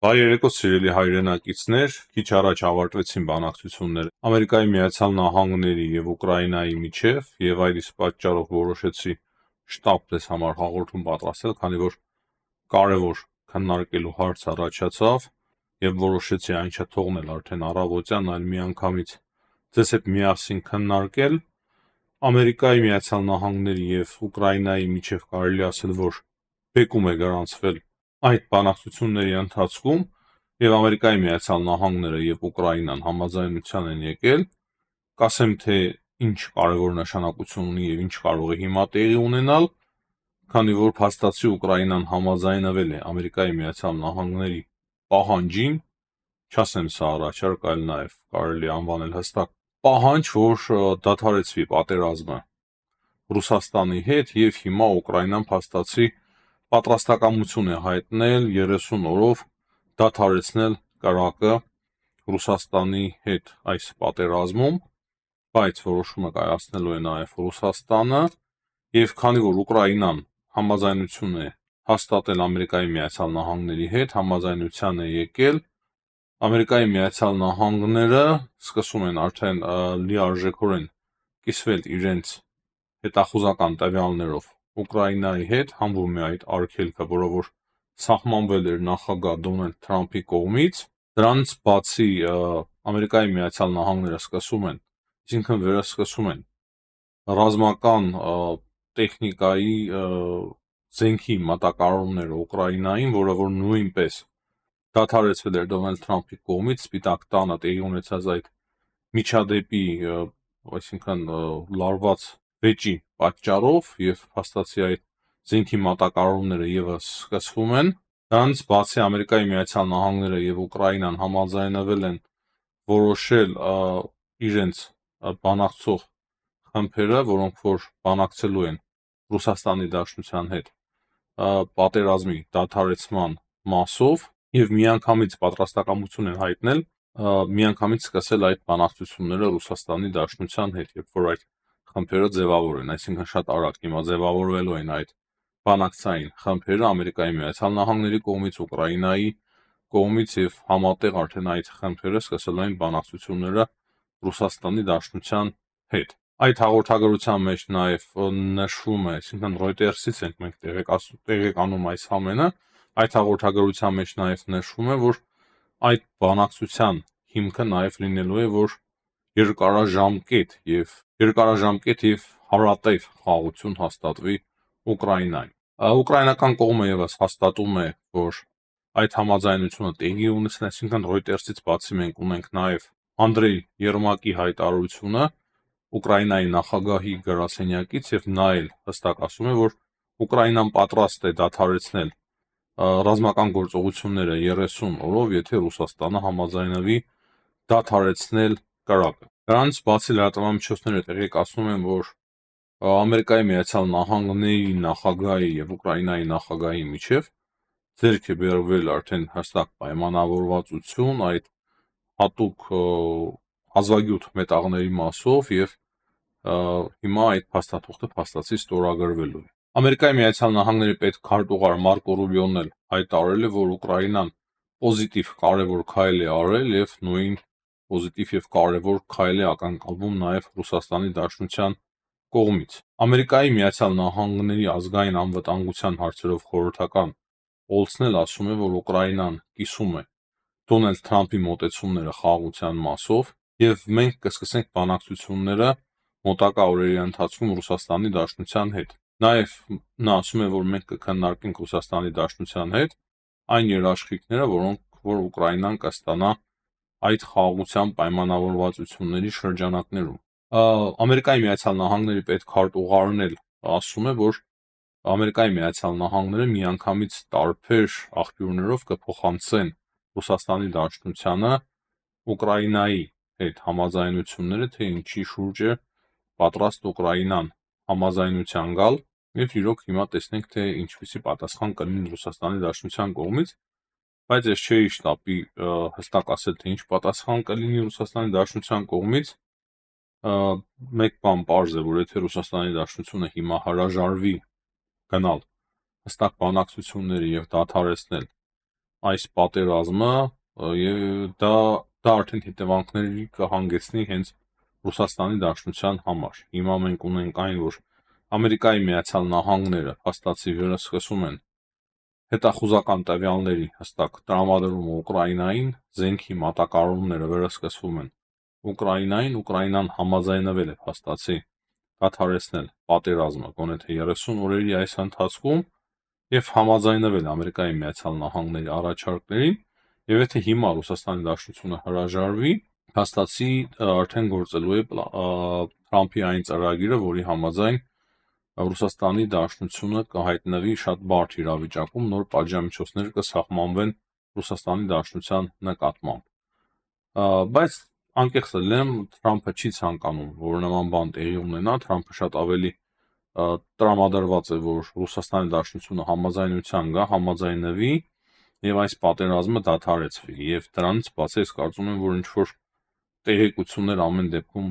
Հայ երեկո սիրելի հայրենակիցներ, քիչ առաջ ավարտվեցին բանակցությունները Ամերիկայի Միացյալ Նահանգների եւ Ուկրաինայի միջև, եւ այդ իսկ պատճառով որոշեցի շտապ դες համար հաղորդում պատրաստել, քանի որ կարևոր քննարկելու հարց առաջացավ եւ որոշեցի այն չթողնել արդեն առավոտյան, այլ միանգամից ձեզ հետ միասին քննարկել Ամերիկայի Միացյալ Նահանգների եւ Ուկրաինայի միջև կարելի ասել, որ բեկում է գրանցվել այդ բանակցությունների ընթացքում եւ Ամերիկայի Միացյալ Նահանգները եւ Ուկրաինան համաձայնության են եկել, կասեմ թե ինչ կարևոր նշանակություն ունի եւ ինչ կարող է հիմա տեղի ունենալ, քանի որ փաստացի Ուկրաինան համաձայնվել է Ամերիկայի Միացյալ Նահանգների պահանջին, չասեմ սա առաջարկ, այլ նաեւ կարելի անվանել հստակ պահանջ, որ դադարեցվի պատերազմը Ռուսաստանի հետ եւ հիմա Ուկրաինան փաստացի պատրաստակամություն է հայտնել 30 օրով դադարեցնել կրակը Ռուսաստանի հետ այս պատերազմում, բայց որոշումը կայացնելու է նաև Ռուսաստանը, եւ քանի որ Ուկրաինան համաձայնություն է հաստատել Ամերիկայի Միացյալ Նահանգների հետ, համաձայնության է եկել, Ամերիկայի Միացյալ Նահանգները սկսում են արդեն լիարժեքորեն կիսվել իրենց հետախուզական տվյալներով Ուկրաինայի հետ, համբում է այդ արգելքը, որը որ սահմանվել էր նախագահ Դոնալդ Թրամփի կողմից, դրանից բացի Ամերիկայի Միացյալ Նահանգները սկսում են, այսինքն վերսկսում են ռազմական տեխնիկայի զենքի մատակարարումները Ուկրաինային, որը որ նույնպես դադարեցվել էր Դոնալդ Թրամփի կողմից Սպիտակ տանը տեղի ունեցած այդ միջադեպի, այսինքն լարված վեճի պատճառով եւ փաստացի այդ զենքի մատակարարումները եւս սկսվում են։ Դրանից բացի Ամերիկայի Միացյալ Նահանգները եւ Ուկրաինան համաձայնվել են որոշել իրենց բանակցող խմբերը, որոնք որ բանակցելու են Ռուսաստանի Դաշնության հետ պատերազմի դադարեցման մասով եւ միանգամից պատրաստակամություն են հայտնել միանգամից սկսել այդ բանակցությունները Ռուսաստանի Դաշնության հետ, երբ որ այդ խմբերը ձևավորեն, այսինքն շատ արագ հիմա ձևավորվելու են այդ բանակցային խմբերը Ամերիկայի Միացյալ Նահանգների կողմից, Ուկրաինայի կողմից եւ համատեղ արդեն այդ խմբերը սկսել են բանակցությունները Ռուսաստանի Դաշնության հետ։ Այդ հաղորդագրության մեջ նաեւ նշվում է, այսինքն Reuters-ից ենք մենք տեղեկանում այս ամենը, այդ հաղորդագրության մեջ նաեւ նշվում է, որ այդ բանակցության հիմքը նաեւ լինելու է, որ երկարաժամկետ եւ հարատև խաղաղություն հաստատվի Ուկրաինայում։ Ուկրաինական կողմը եւս հաստատում է, որ այդ համաձայնությունը տեղի ունեցել, այսինքն Reuters-ից բացի մենք ունենք նաեւ Անդրեյ Երմակի հայտարարությունը Ուկրաինայի նախագահի գրասենյակից եւ նա էլ հստակ ասում է, որ Ուկրաինան պատրաստ է դադարեցնել ռազմական գործողությունները 30 օրով, եթե Ռուսաստանը համաձայնվի դադարեցնել կրակը։ Դրանից բացի լրատվամիջոցները տեղեկացնում են, որ Ամերիկայի Միացյալ Նահանգների նախագահի եւ Ուկրաինայի նախագահի միջև ձեռք է բերվել արդեն հստակ պայմանավորվածություն այդ հատուկ հազվագյուտ մետաղների մասով եւ հիմա այդ փաստաթուղթը փաստացի ստորագրվելու է։ Ամերիկայի Միացյալ Նահանգների պետքարտուղար Մարկո Ռուբիոն էլ հայտարարել է, որ Ուկրաինան պոզիտիվ կարևոր քայլ է արել եւ նույն պոզիտիվ եւ կարևոր քայլ է ակնկալվում նաեւ Ռուսաստանի Դաշնության կողմից։ Ամերիկայի Միացյալ Նահանգների ազգային անվտանգության հարցերով խորհրդական Օլսն էլ ասում է, որ Ուկրաինան կիսում է Դոնալդ Թրամփի մոտեցումները խաղաղության մասով եւ մենք կսկսենք բանակցությունները մոտակա օրերի ընթացքում Ռուսաստանի Դաշնության հետ։ Նաեւ նա ասում է, որ մենք կքննարկենք Ռուսաստանի Դաշնության հետ այն երաշխիքները, որոնք որ Ուկրաինան կստանա այդ խաղաղության պայմանավորվածությունների շրջանակներում։ Ամերիկայի Միացյալ Նահանգների պետքարտուղարն էլ ասում է, որ Ամերիկայի Միացյալ Նահանգները միանգամից տարբեր աղբյուրներով կփոխանցեն Ռուսաստանի Դաշնությանը Ուկրաինայի հետ համաձայնությունները, թե ինչի շուրջ է պատրաստ Ուկրաինան համաձայնության գալ եւ իրոք հիմա տեսնենք, թե ինչպիսի պատասխան կլինի Ռուսաստանի Դաշնության կողմից, բայց ես չէի շտապի հստակ ասել, թե ինչ պատասխան կլինի Ռուսաստանի Դաշնության կողմից։ Մեկ բան պարզ է, որ եթե Ռուսաստանի Դաշնությունը հիմա հրաժարվի գնալ հստակ բանակցությունների եւ դադարեցնել այս պատերազմը եւ դա արդեն հետևանքների կհանգեցնի հենց Ռուսաստանի Դաշնության համար։ Հիմա մենք ունենք այն, որ Ամերիկայի Միացյալ Նահանգները փաստացի վերահսկում են հետախուզական տվյալների հստակ տրամադրումը Ուկրաինային, զենքի մատակարարումները վերահսկվում են Ուկրաինային, Ուկրաինան համաձայնվել է փաստացի դադարեցնել պատերազմը գոնե թե 30 օրերի այս ընթացքում եւ համաձայնվել Ամերիկայի Միացյալ Նահանգների առաջարկներին, եւ եթե հիմա Ռուսաստանի Դաշնությունը հրաժարվի, փաստացի արդեն գործելու է Թրամփի այն ծրագիրը, որի համաձայն Ռուսաստանի Դաշնությունը կհայտնվի շատ բարդ իրավիճակում, նոր պատժամիջոցներ կսահմանվեն Ռուսաստանի Դաշնության նկատմամբ։ Բայց անկեղծ լինեմ, Թրամփը չի ցանկանում, որ նման բան տեղի ունենա, Թրամփը շատ ավելի տրամադրված է, որ Ռուսաստանի Դաշնությունը համաձայնության գա, համաձայնվի եւ այս պատերազմը դադարեցվի։ Եվ դրանից բացի ես կարծում եմ, որ ինչ որ տեղեկություններ ամեն դեպքում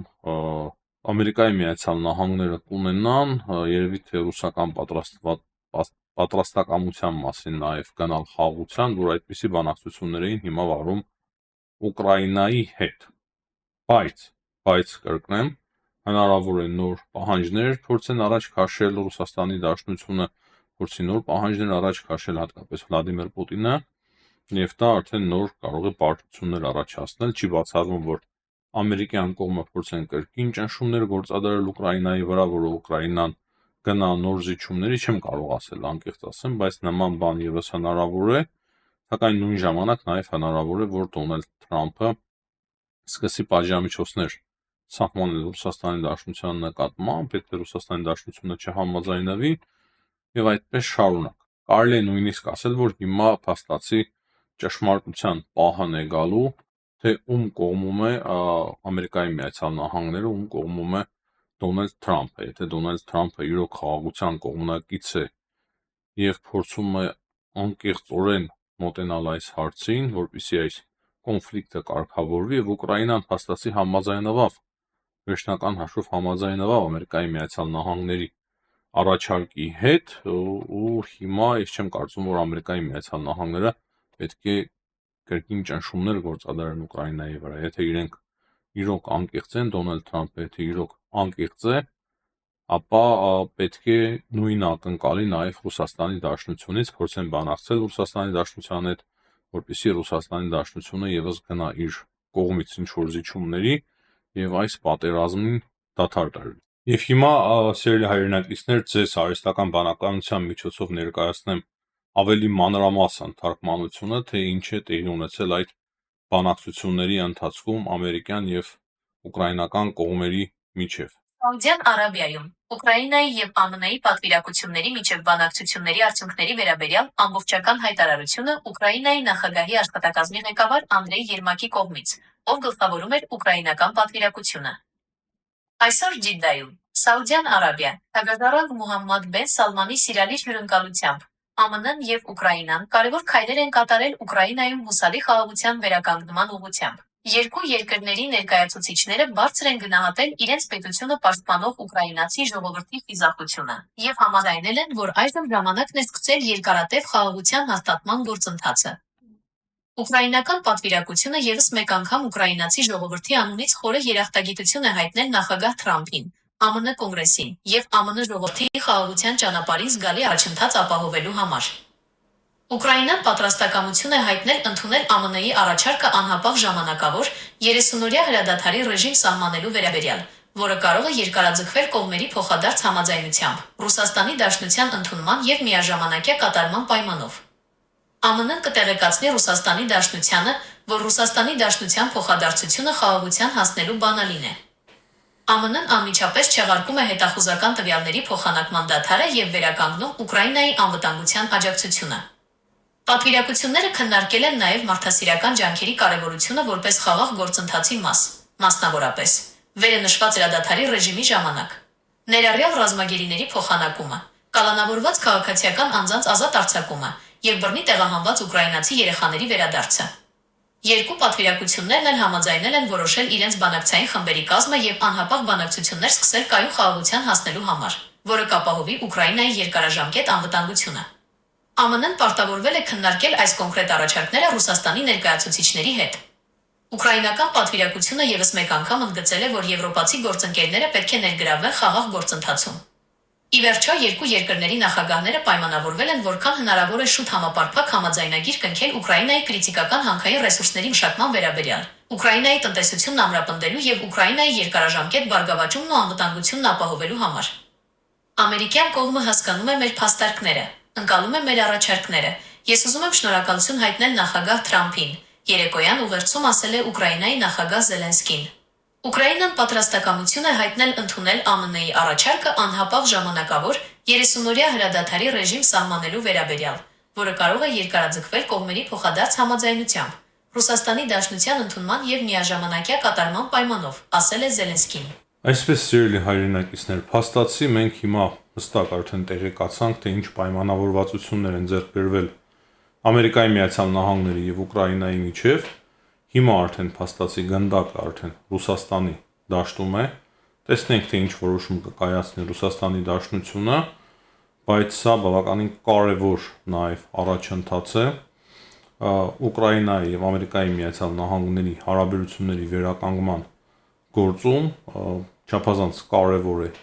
Ամերիկայի Միացյալ Նահանգները կունենան, երևի թե ռուսական պատրաստակամության մասին նաև գնալ խաղաղության, որ այդպիսի բանակցություններ էին հիմա վարում Ուկրաինայի հետ։ Բայց կրկնեմ, հնարավոր է նոր պահանջներ փորձեն առաջ քաշել Ռուսաստանի Դաշնությունը, փորձի նոր պահանջներ առաջ քաշել հատկապես Վլադիմիր Պուտինը, եւ դա արդեն նոր կարող է բարդություններ առաջացնել, չի բացառվում, որ ամերիկյան կողմը փորձեն կրկին ճնշումներ գործադրել Ուկրաինայի վրա, որ Ուկրաինան գնա նոր զիջումների, չեմ կարող ասել, անկեղծ ասեմ, բայց նման բան եւս հնարավոր է, սակայն նույն ժամանակ նաեւ հնարավոր է, որ Դոնալդ Թրամփը սկսի պատժամիջոցներ սահմանել Ռուսաստանի Դաշնության նկատմամբ, եթե Ռուսաստանի Դաշնությունը չհամաձայնվի եւ այդպես շարունակ։ Կարելի է նույնիսկ ասել, որ հիմա փաստացի ճշմարտության պահն է գալու, թե ում կողմում է Ամերիկայի Միացյալ Նահանգները, ում կողմում է Դոնալդ Թրամփը։ Եթե Դոնալդ Թրամփը իրոք խաղաղության կողմնակից է եւ փորձում է անկեղծորեն մոտենալ այս հարցին, որպեսզի այս կոնֆլիկտը կարգավորվի եւ Ուկրաինան փաստացի համաձայնվավ, վերջնական հաշվով համաձայնվավ Ամերիկայի Միացյալ Նահանգների առաջարկի հետ, ու հիմա ես չեմ կարծում, որ Ամերիկայի Միացյալ Նահանգները պետք է կրկին ճնշումներ գործադրեն Ուկրաինայի վրա։ Եթե իրենք իրոք անկեղծ են, Դոնալդ Թրամփը եթե իրոք անկեղծ է, ապա պետք է նույն ակնկալի նաև Ռուսաստանի Դաշնությունից փորձեն բանակցել Ռուսաստանի Դաշնության հետ, որպեսզի Ռուսաստանի Դաշնությունը եւս գնա իր կողմից ինչ-որ զիջումների եւ այս պատերազմին դադար տրվի։ Եվ հիմա, սիրելի հայրենակիցներ, ձեզ արհեստական բանականության միջոցով ներկայացնեմ ավելի մանրամասն թարգմանությունը, թե ինչ է տեղի ունեցել այդ բանակցությունների ընթացքում ամերիկյան եւ ուկրաինական կողմերի միջև։ Սաուդյան Արաբիայում Ուկրաինայի եւ ԱՄՆ-ի պատվիրակությունների միջև բանակցությունների արդյունքների վերաբերյալ ամբողջական հայտարարությունը Ուկրաինայի նախագահի աշխատակազմի ղեկավար Անդրեյ Երմակի կողմից, ով գլխավորում էր ուկրաինական պատվիրակությունը։ Այսօր Ջիդդայում, Սաուդյան Արաբիա, Հագագարակ Մուհամմադ բեն Սալմանի սիրալիր հյուրընկալությամբ, ԱՄՆ-ն եւ Ուկրաինան կարևոր քայլեր են կատարել Ուկրաինայում հուսալի խաղաղության վերականգնման ուղղությամբ։ Երկու երկրների ներկայացուցիչները բարձր են գնահատել իրենց պետությունը պաշտպանող ուկրաինացի ժողովրդի խիզախությունը եւ համաձայնել են, որ այժմ ժամանակն է սկսել երկարատև խաղաղության հաստատման գործընթացը։ Ուկրաինական պատվիրակությունը եւս մեկ անգամ ուկրաինացի ժողովրդի անունից խորը երախտագիտություն է հայտնել նախագահ Թրամփին, ԱՄՆ Կոնգրեսին եւ ԱՄՆ ժողովրդի խաղաղության ճանապարհին զգալի առաջընթաց ապահովելու համար։ Ուկրաինան պատրաստակամություն է հայտնել ընդունել ԱՄՆ-ի առաջարկը անհապաղ ժամանակավոր 30-օրյա հրադադարի ռեժիմ սահմանելու վերաբերյալ, որը կարող է երկարաձգվել կողմերի փոխադարձ համաձայնությամբ, Ռուսաստանի Դաշնության ընդունման եւ միաժամանակյա կատարման պայմանով։ ԱՄՆ-ն կտեղեկացնի Ռուսաստանի Դաշնությանը, որ Ռուսաստանի Դաշնության փոխադարձությունը խաղաղության հասնելու բանալին է։ ԱՄՆ-ն անմիջապես չեղարկում է հետախուզական տվյալների փոխանակման դադարը եւ վերականգնում Ուկրաինայի անվտանգության աջակցությունը։ Պատվիրակությունները քննարկել են նաև մարդասիրական ջանքերի կարևորությունը որպես խաղաղ գործընթացի մաս, մասնավորապես վերենշված հրադադարի ռեժիմի ժամանակ, ներառյալ ռազմագերիների փոխանակումը, կալանավորված քաղաքացիական անձանց ազատ արձակումը եւ բռնի տեղահանված ուկրաինացի երեխաների վերադարձը։ Երկու պատվիրակություններն էլ համաձայնել են որոշել իրենց բանակցային խմբերի կազմը եւ անհապաղ բանակցություններ սկսել կայուն խաղաղության հասնելու համար, որը կապահովի Ուկրաինայի երկարաժամկետ անվտանգությունը։ ԱՄՆ-ն պարտավորվել է քննարկել այս կոնկրետ առաջարկները Ռուսաստանի ներկայացուցիչների հետ։ Ուկրաինական պատվիրակությունը ևս մեկ անգամ ընդգծել է, որ եվրոպացի գործընկերները պետք է ներգրավվեն խաղաղ գործընթացում։ Ի վերջո, երկու երկրների նախագահները պայմանավորվել են, որքան հնարավոր է շուտ համապարփակ համաձայնագիր կնքել Ուկրաինայի քրիտիկական հանքային ռեսուրսների մշակման վերաբերյալ, Ուկրաինայի տնտեսությունն ամրապնդելու եւ Ուկրաինայի երկարաժամկետ բարգավաճումն ու անվտանգությունն ապահովելու համար։ Ամերիկյան կողմը հասկանում է մեր փաստարկները, ընկալում է մեր առաջարկները։ Ես ուզում եմ շնորհակալություն հայտնել նախագահ Թրամփին, երեկոյան ուղերձում ասել է Ուկրաինայի նախագահ Զելենսկին։ Ուկրաինան պատրաստակամություն է հայտնել ընդունել ԱՄՆ-ի առաջարկը անհապաղ ժամանակավոր 30-օրյա հրադադարի ռեժիմ սահմանելու վերաբերյալ, որը կարող է երկարաձգվել կողմերի փոխադարձ համաձայնությամբ, Ռուսաստանի Դաշնության ընդունման եւ միաժամանակյա կատարման պայմանով, ասել է Զելենսկին։ Այսպես, սիրելի հայրենակիցներ, փաստացի մենք հիմա հստակ արդեն տեղեկացանք, թե ինչ պայմանավորվածություններ են ձեռք բերվել Ամերիկայի Միացյալ Նահանգների եւ Ուկրաինայի միջև։ Հիմա արդեն փաստացի գնդակը արդեն Ռուսաստանի դաշտում է։ Տեսնենք, թե ինչ որոշում կկայացնի Ռուսաստանի Դաշնությունը, բայց սա բավականին կարևոր նաեւ առաջընթաց է Ուկրաինայի եւ Ամերիկայի Միացյալ Նահանգների հարաբերությունների վերականգնման գործում, չափազանց կարևոր է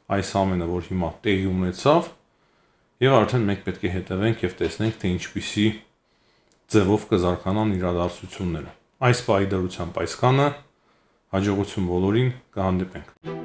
այս ամենը, որ հիմա տեղի ունեցավ, եւ արդեն մենք պետք է հետևենք եւ տեսնենք, թե ինչպիսի ձևով կզարգանան իրադարձությունները։ Այս պահի դրությամբ այսքանը, հաջողություն բոլորին, կհանդիպենք։